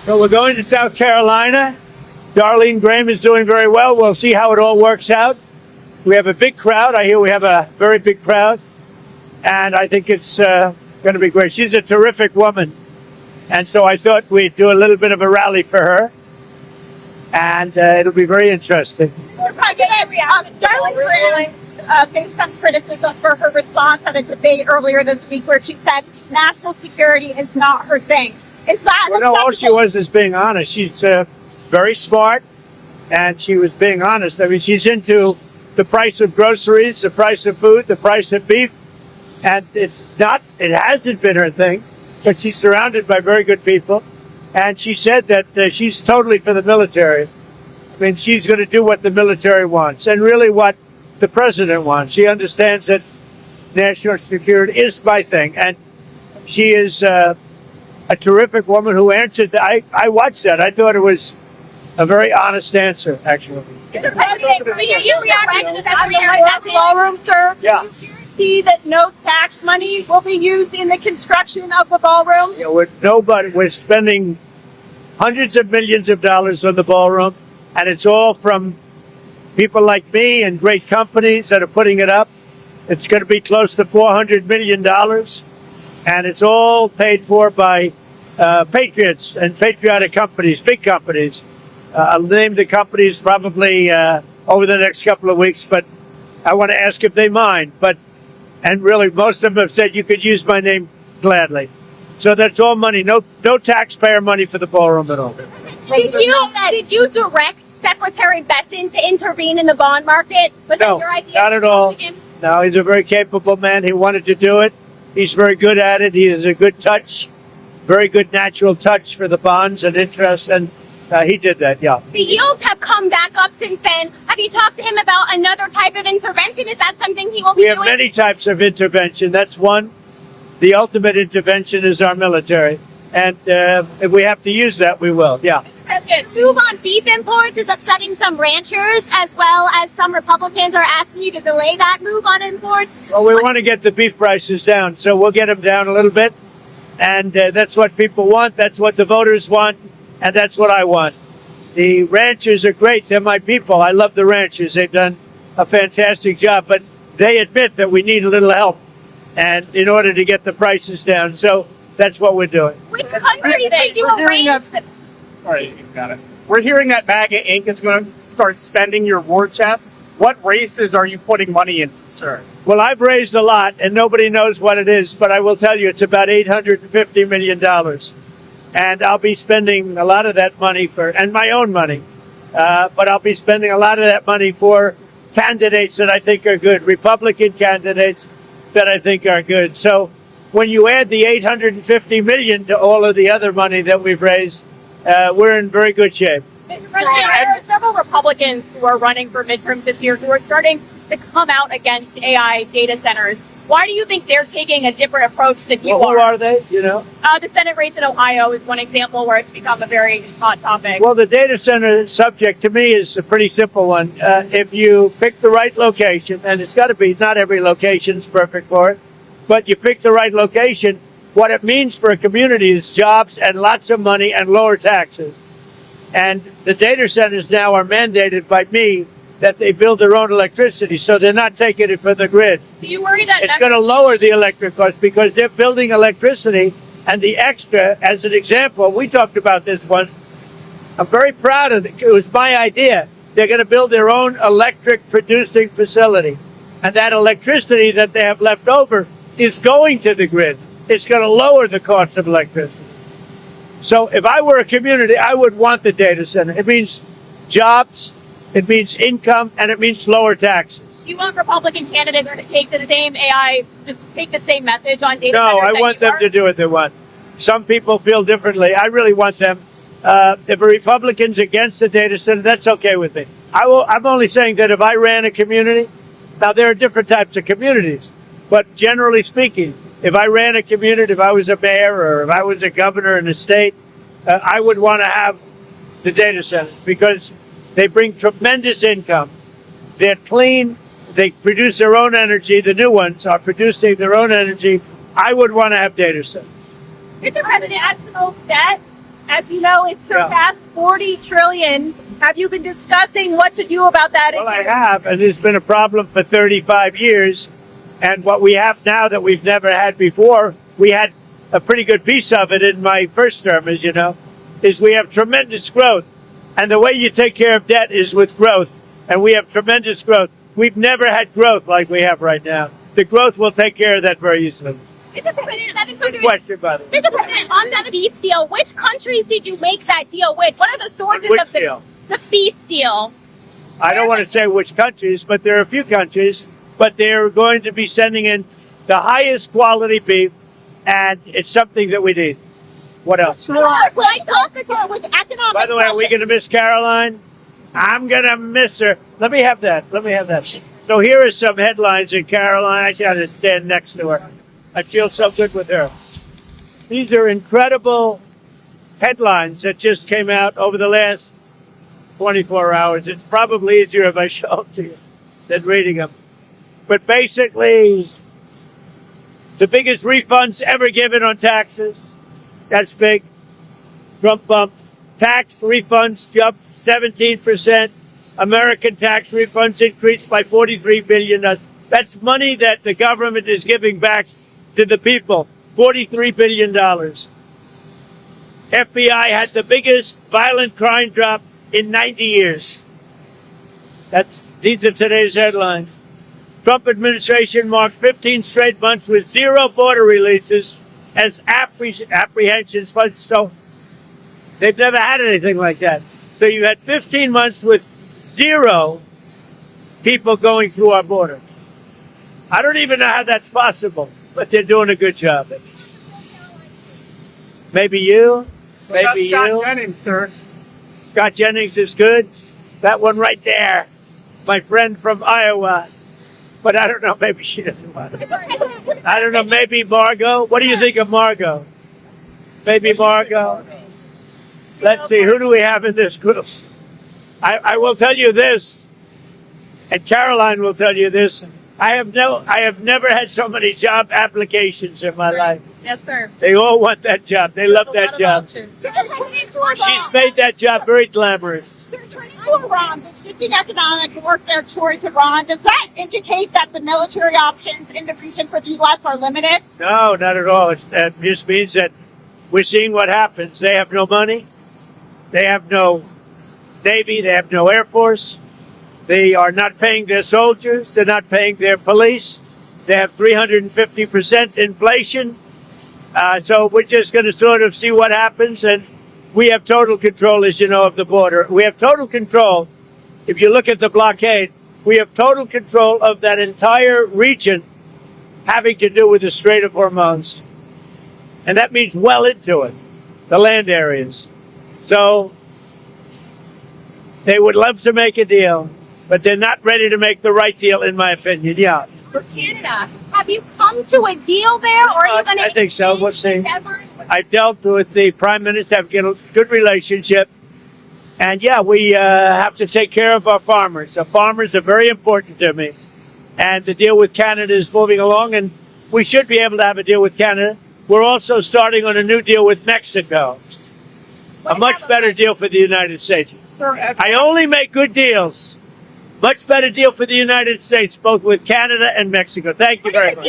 So we're going to South Carolina. Darlene Graham is doing very well. We'll see how it all works out. We have a big crowd. I hear we have a very big crowd. And I think it's going to be great. She's a terrific woman. And so I thought we'd do a little bit of a rally for her. And it'll be very interesting. Darlene Graham faced some criticism for her response at a debate earlier this week where she said national security is not her thing. Is that... Well, no, all she was is being honest. She's very smart, and she was being honest. I mean, she's into the price of groceries, the price of food, the price of beef, and it hasn't been her thing, but she's surrounded by very good people, and she said that she's totally for the military. I mean, she's going to do what the military wants, and really what the president wants. She understands that national security is my thing, and she is a terrific woman who answered. I watched that. I thought it was a very honest answer, actually. Ballroom, sir? Yeah. Do you guarantee that no tax money will be used in the construction of the ballroom? You know, we're spending hundreds of millions of dollars on the ballroom, and it's all from people like me and great companies that are putting it up. It's going to be close to $400 million, and it's all paid for by patriots and patriotic companies, big companies. I'll name the companies probably over the next couple of weeks, but I want to ask if they mind. And really, most of them have said you could use my name gladly. So that's all money, no taxpayer money for the ballroom at all. Did you direct Secretary Besson to intervene in the bond market? Was that your idea? Not at all. No, he's a very capable man. He wanted to do it. He's very good at it. He has a good touch, very good natural touch for the bonds and interest, and he did that, yeah. The yields have come back up since then. Have you talked to him about another type of intervention? Is that something he will be doing? We have many types of intervention. That's one. The ultimate intervention is our military. And if we have to use that, we will, yeah. Move on beef imports is upsetting some ranchers, as well as some Republicans are asking you to delay that move on imports. Well, we want to get the beef prices down, so we'll get them down a little bit. And that's what people want. That's what the voters want. And that's what I want. The ranchers are great. They're my people. I love the ranchers. They've done a fantastic job. But they admit that we need a little help and in order to get the prices down. So that's what we're doing. Which countries did you arrange? Sorry, you got it. We're hearing that MAGA Inc. is going to start spending your war chest. What races are you putting money into, sir? Well, I've raised a lot, and nobody knows what it is. But I will tell you, it's about $850 million. And I'll be spending a lot of that money and my own money. But I'll be spending a lot of that money for candidates that I think are good, Republican candidates that I think are good. So when you add the $850 million to all of the other money that we've raised, we're in very good shape. Mr. President, there are several Republicans who are running for midterms this year who are starting to come out against AI data centers. Why do you think they're taking a different approach than you are? Who are they, you know? The Senate race in Ohio is one example where it's become a very hot topic. Well, the data center subject to me is a pretty simple one. If you pick the right location, and it's got to be, not every location is perfect for it, but you pick the right location, what it means for a community is jobs and lots of money and lower taxes. And the data centers now are mandated by me that they build their own electricity, so they're not taking it from the grid. Do you worry that it's going to lower the electric cost because they're building electricity, and the extra, as an example, we talked about this once. I'm very proud of it. It was my idea. They're going to build their own electric producing facility, and that electricity that they have left over is going to the grid. It's going to lower the cost of electricity. So if I were a community, I would want the data center. It means jobs, it means income, and it means lower taxes. Do you want Republican candidates to take the same AI, just take the same message on data No, centers? I want them to do what they want. Some people feel differently. I really want them. If a Republican's against the data center, that's okay with me. I'm only saying that if I ran a community, now there are different types of communities, but generally speaking, if I ran a community, if I was a mayor or if I was a governor in a state, I would want to have the data centers because they bring tremendous income. They're clean. They produce their own energy. The new ones are producing their own energy. I would want to have data centers. Mr. President, national debt As you know, it surpassed 40 trillion. Have you been discussing what to do about that? Well, I have, and it's been a problem for 35 years. And what we have now that we've never had before, we had a pretty good piece of it in my first term, as you know, is we have tremendous growth. And the way you take care of debt is with growth. And we have tremendous growth. We've never had growth like we have right now. The growth will take care of that very easily. Mr. President, Good question, by the way. Mr. President, on the beef deal, which countries did you make that deal with? What are the sources Which of deal? the beef deal? I don't want to say which countries, but there are a few countries. But they're going to be sending in the highest quality beef, and it's something that we need. What else? With economic By the way, are we going to miss Caroline? I'm going to miss her. Let me have that. So here are some headlines in Caroline. I got to stand next to her. I feel so good with her. These are incredible headlines that just came out over the last 24 hours. It's probably easier if I show them to you than reading them. But basically, the biggest refunds ever given on taxes. That's big. Trump bump. Tax refunds jumped 17%. American tax refunds increased by $43 billion. That's money that the government is giving back to the people. $43 billion. FBI had the biggest violent crime drop in 90 years. These are today's headlines. Trump administration marks 15 straight months with zero border releases as apprehensions. So they've never had anything like that. So you had 15 months with zero people going through our border. I don't even know how that's possible, but they're doing a good job. Maybe you. Maybe you. Scott Jennings, sir. Scott Jennings is good. That one right there. My friend from Iowa. But I don't know, maybe she doesn't want it. I don't know, maybe Margot. What do you think of Margot? Maybe Margot. Let's see, who do we have in this group? I will tell you this, and Caroline will tell you this. I have never had so many job applications in my life. Yes, sir. They all want that job. They love that job. She's made that job very glamorous. Turning to Iran, the shifting economic warfare towards Iran, does that indicate that the military options in the region for the U.S. are limited? No, not at all. It just means that we're seeing what happens. They have no money. They have no Navy. They have no Air Force. They are not paying their soldiers. They're not paying their police. They have 350% inflation. So we're just going to sort of see what happens. And we have total control, as you know, of the border. We have total control. If you look at the blockade, we have total control of that entire region having to do with the Strait of Hormuz. And that means well into it, the land areas. So they would love to make a deal, but they're not ready to make the right deal, in my opinion. Yeah. For Canada, have you come to a deal there, or are you going to? I think so. We'll see. I dealt with the Prime Minister, have a good relationship. And yeah, we have to take care of our farmers. The farmers are very important to me. And the deal with Canada is moving along, and we should be able to have a deal with Canada. We're also starting on a new deal with Mexico. A much better deal for the United States. Sir, I only make good deals. Much better deal for the United States, both with Canada and Mexico. Thank you very much.